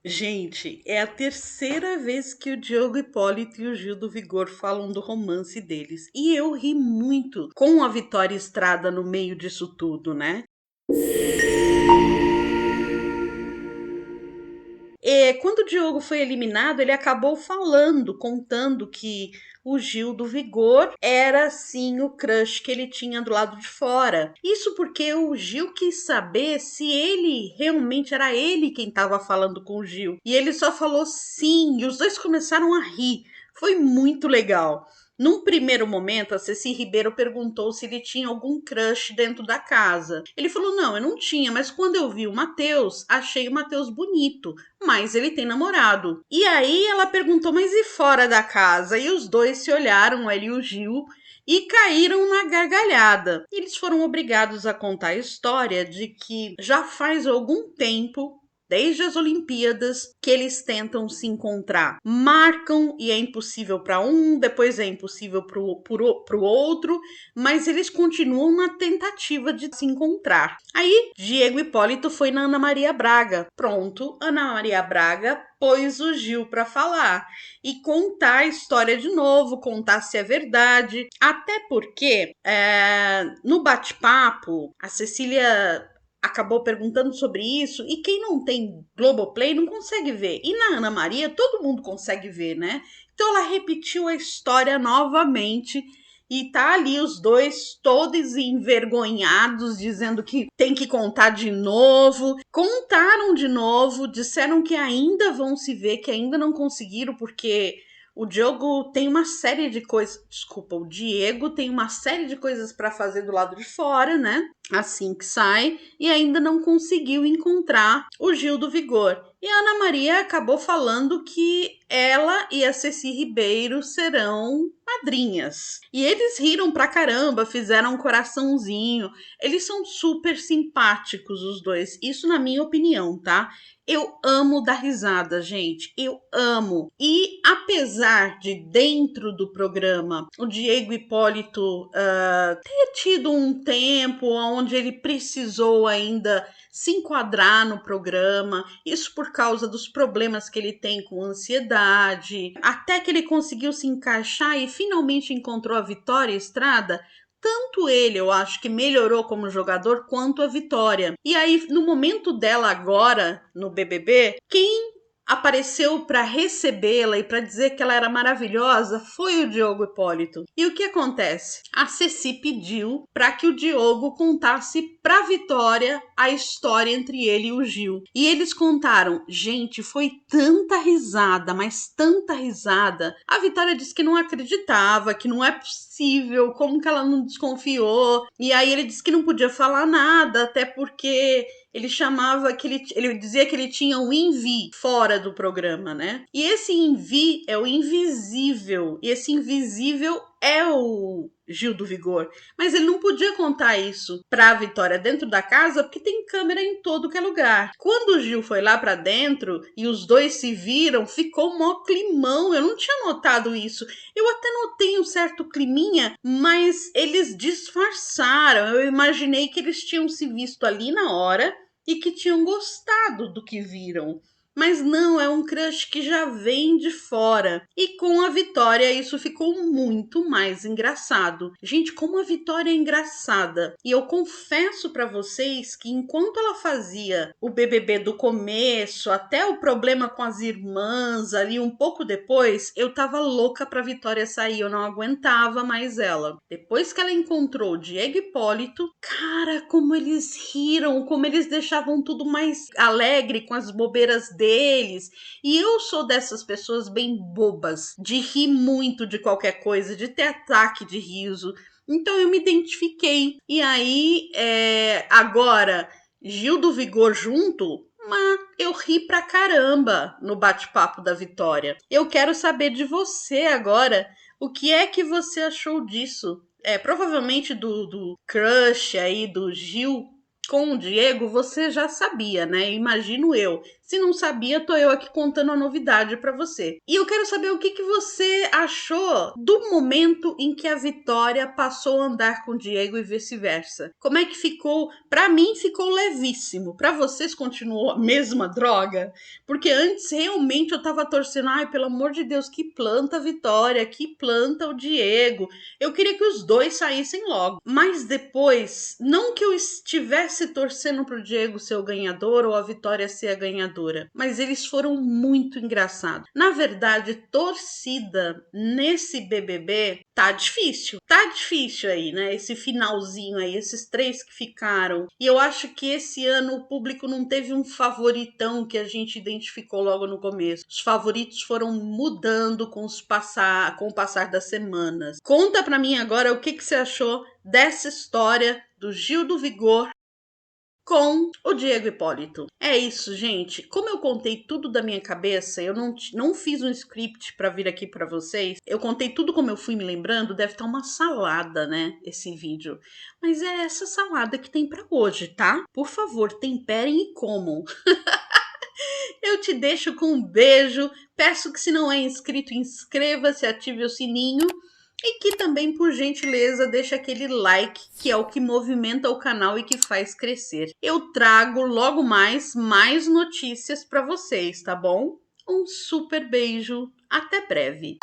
Gente, é a terceira vez que o Diogo Hipólito e o Gil do Vigor falam do romance deles. E eu ri muito com a Vitória Estrada no meio disso tudo, né? Quando o Diogo foi eliminado, ele acabou falando, contando que o Gil do Vigor era sim o crush que ele tinha do lado de fora. Isso porque o Gil quis saber se ele realmente era ele quem estava falando com o Gil. E ele só falou sim, e os dois começaram a rir. Foi muito legal. Num primeiro momento, a Ceci Ribeiro perguntou se ele tinha algum crush dentro da casa. Ele falou: não, eu não tinha, mas quando eu vi o Matheus, achei o Matheus bonito, mas ele tem namorado. E aí ela perguntou: mas e fora da casa? E os dois se olharam, ele e o Gil, e caíram na gargalhada. Eles foram obrigados a contar a história de que já faz algum tempo, desde as Olimpíadas, que eles tentam se encontrar. Marcam e é impossível para um, depois é impossível para o outro, mas eles continuam na tentativa de se encontrar. Aí, Diego Hipólito foi na Ana Maria Braga. Pronto, Ana Maria Braga pôs o Gil para falar e contar a história de novo, contar se é verdade. Até porque, no bate-papo, a Cecília acabou perguntando sobre isso e quem não tem Globoplay não consegue ver. E na Ana Maria todo mundo consegue ver, né? Então ela repetiu a história novamente e tá ali os dois todos envergonhados, dizendo que tem que contar de novo. Contaram de novo, disseram que ainda vão se ver, que ainda não conseguiram, porque o Diogo tem uma série de coisas. Desculpa, o Diego tem uma série de coisas para fazer do lado de fora, né? Assim que sai, e ainda não conseguiu encontrar o Gil do Vigor. E a Ana Maria acabou falando que ela e a Ceci Ribeiro serão madrinhas. E eles riram pra caramba, fizeram um coraçãozinho. Eles são super simpáticos, os dois. Isso na minha opinião, tá? Eu amo dar risada, gente. Eu amo. E apesar de dentro do programa o Diego Hipólito ter tido um tempo onde ele precisou ainda se enquadrar no programa, isso por causa dos problemas que ele tem com ansiedade, até que ele conseguiu se encaixar e finalmente encontrou a Vitória Estrada. Tanto ele, eu acho que melhorou como jogador, quanto a Vitória. E aí, no momento dela agora, no BBB, quem apareceu para recebê-la e para dizer que ela era maravilhosa foi o Diogo Hipólito. E o que acontece? A Ceci pediu para que o Diogo contasse para Vitória a história entre ele e o Gil. E eles contaram. Gente, foi tanta risada, mas tanta risada. A Vitória disse que não acreditava, que não é possível, como que ela não desconfiou. E aí ele disse que não podia falar nada, até porque ele chamava que ele dizia que ele tinha um envi fora do programa, né? E esse envi é o invisível. E esse invisível é o Gil do Vigor. Mas ele não podia contar isso pra Vitória dentro da casa, porque tem câmera em todo que é lugar. Quando o Gil foi lá pra dentro e os dois se viram, ficou mó climão. Eu não tinha notado isso. Eu até notei um certo climinha, mas eles disfarçaram. Eu imaginei que eles tinham se visto ali na hora e que tinham gostado do que viram. Mas não, é um crush que já vem de fora. E com a Vitória isso ficou muito mais engraçado. Gente, como a Vitória é engraçada. E eu confesso para vocês que enquanto ela fazia o BBB do começo, até o problema com as irmãs ali um pouco depois, eu tava louca pra Vitória sair, eu não aguentava mais ela. Depois que ela encontrou o Diego Hipólito, cara, como eles riram, como eles deixavam tudo mais alegre com as bobeiras deles. E eu sou dessas pessoas bem bobas, de rir muito de qualquer coisa, de ter ataque de riso. Então eu me identifiquei. E aí, agora, Gil do Vigor junto, mas eu ri pra caramba no bate-papo da Vitória. Eu quero saber de você agora. O que é que você achou disso? Provavelmente do crush aí do Gil com o Diego, você já sabia, né? Imagino eu. Se não sabia, tô eu aqui contando a novidade para você. E eu quero saber o que você achou do momento em que a Vitória passou a andar com o Diego e vice-versa. Como é que ficou? Para mim ficou levíssimo. Para vocês continuou a mesma droga? Porque antes realmente eu tava torcendo, ai, pelo amor de Deus, que planta a Vitória, que planta o Diego. Eu queria que os dois saíssem logo. Mas depois, não que eu estivesse torcendo pro Diego ser o ganhador ou a Vitória ser a ganhadora, mas eles foram muito engraçados. Na verdade, torcida nesse BBB tá difícil. Tá difícil aí, né? Esse finalzinho aí, esses três que ficaram. E eu acho que esse ano o público não teve um favoritão que a gente identificou logo no começo. Os favoritos foram mudando com o passar das semanas. Conta pra mim agora o que você achou dessa história do Gil do Vigor com o Diego Hipólito. É isso, gente. Como eu contei tudo da minha cabeça, eu não fiz um script para vir aqui para vocês. Eu contei tudo como eu fui me lembrando. Deve estar uma salada, né? Esse vídeo. Mas é essa salada que tem para hoje, tá? Por favor, temperem e comam. Eu te deixo com um beijo. Peço que, se não é inscrito, inscreva-se, ative o sininho. E que também, por gentileza, deixe aquele like, que é o que movimenta o canal e que faz crescer. Eu trago logo mais notícias para vocês, tá bom? Um super beijo, até breve!